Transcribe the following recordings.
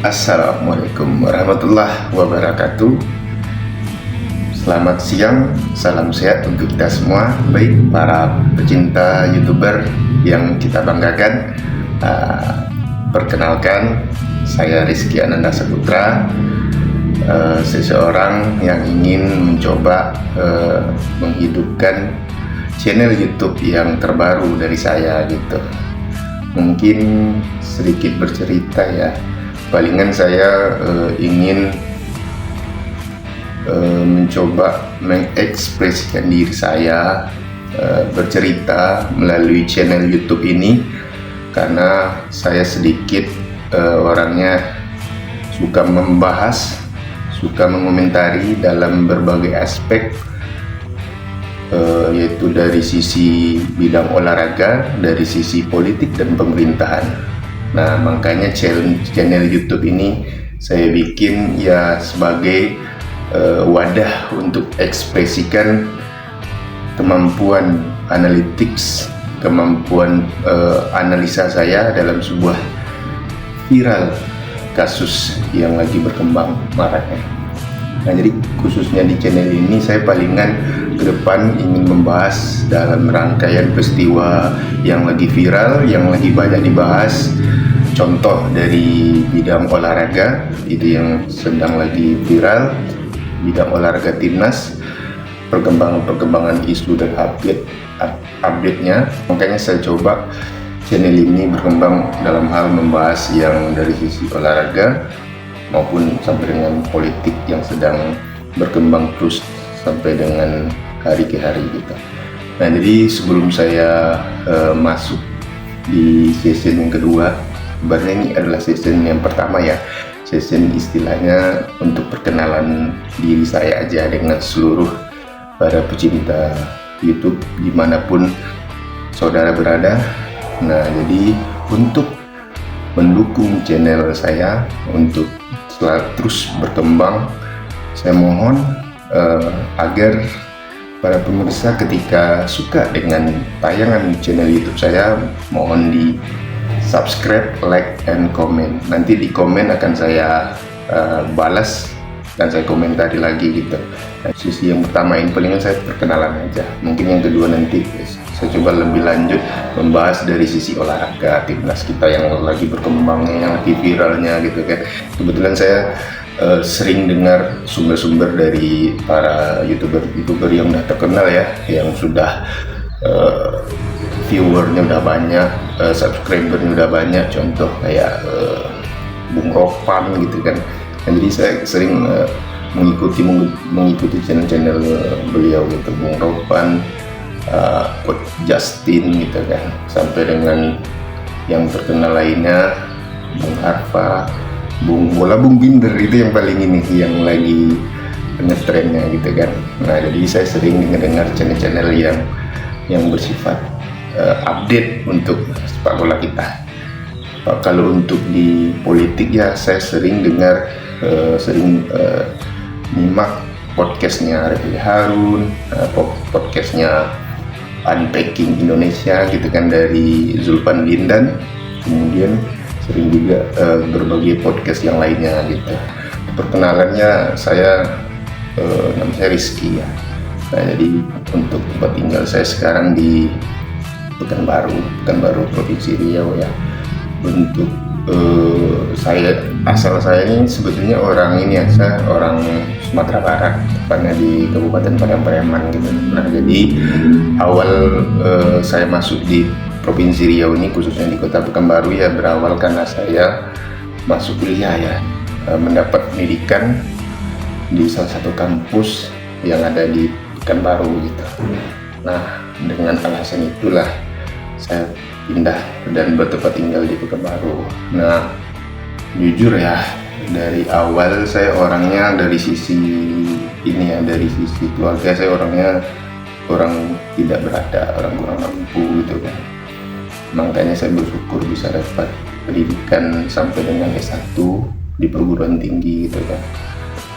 Assalamualaikum warahmatullahi wabarakatuh. Selamat siang, salam sehat untuk kita semua, baik para pecinta YouTuber yang kita banggakan. Perkenalkan, saya Rizky Ananda Saputra, seseorang yang ingin mencoba menghidupkan channel YouTube yang terbaru dari saya gitu. Mungkin sedikit bercerita ya. Palingan saya ingin mencoba mengekspresikan diri saya, bercerita melalui channel YouTube ini, karena saya sedikit orangnya suka membahas, suka mengomentari dalam berbagai aspek, yaitu dari sisi bidang olahraga, dari sisi politik dan pemerintahan. Nah, makanya channel YouTube ini saya bikin ya sebagai wadah untuk ekspresikan kemampuan analytics, kemampuan analisa saya dalam sebuah viral kasus yang lagi berkembang maraknya. Nah, jadi khususnya di channel ini saya palingan ke depan ingin membahas dalam rangkaian peristiwa yang lagi viral, yang lagi banyak dibahas. Contoh dari bidang olahraga itu yang sedang lagi viral, bidang olahraga timnas, perkembangan isu dan update-nya. Makanya saya coba channel ini berkembang dalam hal membahas yang dari sisi olahraga maupun sampai dengan politik yang sedang berkembang terus sampai dengan hari ke hari gitu. Nah, jadi sebelum saya masuk di season yang kedua, sebenarnya ini adalah season yang pertama ya, season istilahnya untuk perkenalan diri saya aja dengan seluruh para pecinta YouTube dimanapun saudara berada. Nah, jadi untuk mendukung channel saya untuk selalu terus berkembang, saya mohon agar para pemirsa ketika suka dengan tayangan channel YouTube saya, mohon di subscribe, like, and comment. Nanti di komen akan saya balas dan saya komentari lagi gitu. Nah, sisi yang pertama ini palingan saya perkenalan aja. Mungkin yang kedua nanti saya coba lebih lanjut membahas dari sisi olahraga timnas kita yang lagi berkembangnya, yang lagi viralnya gitu kan. Kebetulan saya sering dengar sumber-sumber dari para youtuber yang udah terkenal ya, yang sudah viewernya udah banyak, subscribernya udah banyak, contoh kayak Bung Ropan gitu kan. Dan jadi saya sering mengikuti channel-channel beliau gitu, Bung Ropan, Coach Justin gitu kan, sampai dengan yang terkenal lainnya, Bung Harfa, Bung Binder, itu yang paling ini yang lagi ngetrennya gitu kan. Nah, jadi saya sering dengar channel-channel yang bersifat update untuk sepak bola kita. Kalau untuk di politik ya, saya sering dengar, nyimak podcastnya Refli Harun, podcastnya Unpacking Indonesia gitu kan dari Zulfan Lindan, kemudian sering juga berbagai podcast yang lainnya gitu. Perkenalannya saya nama saya Rizky ya. Nah, jadi untuk tempat tinggal saya sekarang di Pekanbaru Provinsi Riau ya. Untuk asal saya ini sebetulnya orang ini ya, saya orang Sumatera Barat, tepatnya di Kabupaten Padang gitu. Nah, jadi awal saya masuk di Provinsi Riau ini, khususnya di Kota Pekanbaru ya, berawal karena saya masuk kuliah ya, mendapat pendidikan di salah satu kampus yang ada di Pekanbaru gitu. Nah, dengan alasan itulah saya pindah dan bertempat tinggal di Pekanbaru. Nah, jujur ya, dari awal saya orangnya dari sisi ini ya, dari sisi keluarga saya orangnya orang tidak berada, orang kurang mampu gitu kan. Makanya saya bersyukur bisa dapat pendidikan sampai dengan S1 di perguruan tinggi gitu kan.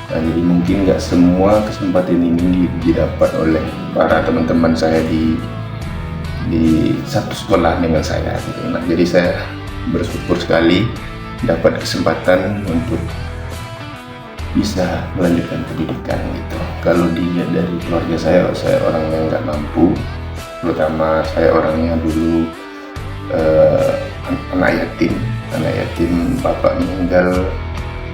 Nah, jadi mungkin nggak semua kesempatan ini didapat oleh para teman-teman saya di satu sekolah dengan saya gitu. Nah, jadi saya bersyukur sekali dapat kesempatan untuk bisa melanjutkan pendidikan gitu. Kalau dilihat dari keluarga saya orang yang nggak mampu, terutama saya orangnya dulu anak yatim, bapak meninggal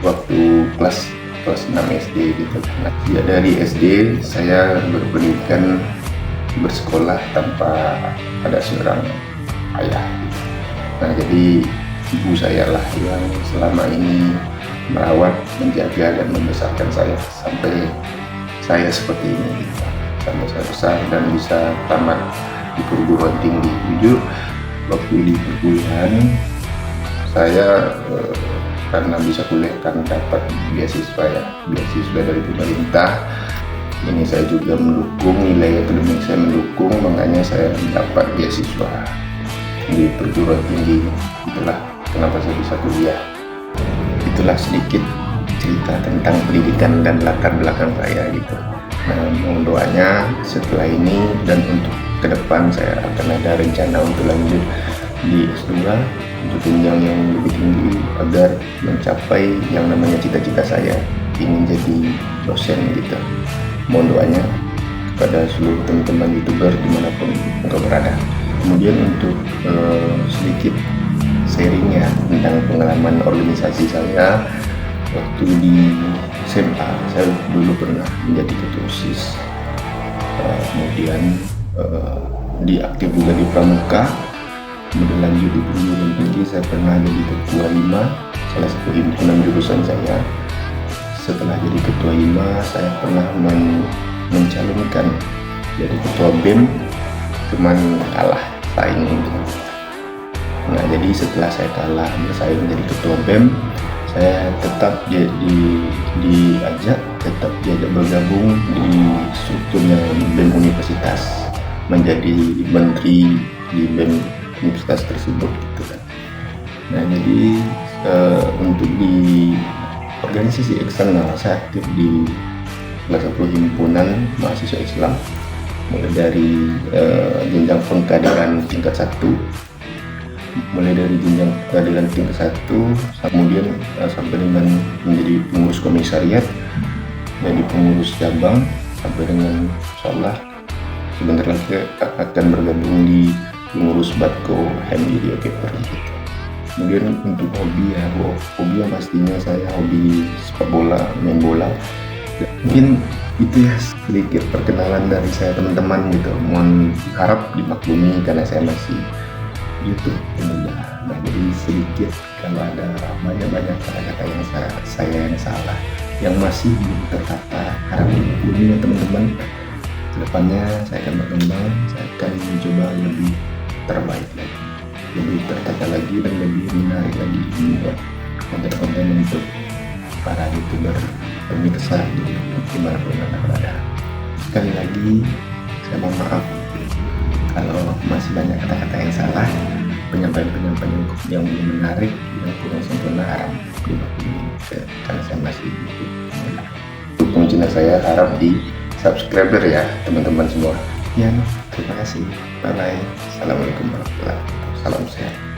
waktu kelas 6 SD gitu. Nah, ya dari SD saya berpendidikan, bersekolah tanpa ada seorang ayah. Nah, jadi ibu saya lah yang selama ini merawat, menjaga dan membesarkan saya sampai saya seperti ini gitu. Sampai saya besar dan bisa tamat di perguruan tinggi. Jujur waktu di perkuliahan saya karena bisa kuliah kan dapat beasiswa dari pemerintah. Ini saya juga mendukung, nilai akademik saya mendukung, makanya saya dapat beasiswa di perguruan tinggi. Itulah kenapa saya bisa kuliah. Itulah sedikit cerita tentang pendidikan dan latar belakang saya gitu. Nah, mohon doanya setelah ini dan untuk ke depan saya akan ada rencana untuk lanjut di S2 untuk jenjang yang lebih tinggi agar mencapai yang namanya cita-cita saya ingin jadi dosen gitu. Mohon doanya kepada seluruh teman-teman YouTuber dimanapun engkau berada. Kemudian untuk sedikit sharingnya tentang pengalaman organisasi saya waktu di SMA. Saya dulu pernah menjadi ketua OSIS, kemudian diaktif juga di Pramuka, kemudian lanjut di perguruan tinggi saya pernah jadi ketua HIMA, salah satu himpunan jurusan saya. Setelah jadi ketua HIMA saya pernah mencalonkan jadi ketua BEM, cuman kalah saing gitu. Nah, jadi setelah saya kalah bersaing menjadi ketua BEM, saya tetap diajak bergabung di strukturnya BEM Universitas, menjadi menteri di BEM Universitas tersebut gitu kan. Nah, jadi untuk di organisasi eksternal saya aktif di salah satu himpunan mahasiswa Islam, mulai dari jenjang pengkaderan tingkat 1, kemudian sampai dengan menjadi pengurus komisariat, jadi pengurus cabang, sampai dengan insyaallah sebentar lagi akan bergabung di pengurus Batko Hand Video Paper gitu. Kemudian untuk hobi yang pastinya saya hobi sepak bola, main bola. Mungkin itu ya sedikit perkenalan dari saya teman-teman gitu. Mohon harap dimaklumi karena saya masih YouTube pemula. Nah, jadi sedikit kalau ada banyak kata-kata yang saya yang salah, yang masih belum terkata, harap dimaklumi ya teman-teman. Kedepannya saya akan berkembang, saya akan mencoba lebih terbaik lagi, lebih tertata lagi dan lebih menarik lagi membuat konten-konten untuk para YouTuber pemirsa dimanapun anda berada. Sekali lagi saya mohon maaf kalau masih banyak kata-kata yang salah, penyampaian yang belum menarik, yang kurang sempurna, harap dimaklumi karena saya masih YouTube. Dukung channel saya, harap di subscriber ya teman-teman semua. Ya, terima kasih. Bye bye. Assalamualaikum warahmatullahi wabarakatuh. Salam sehat.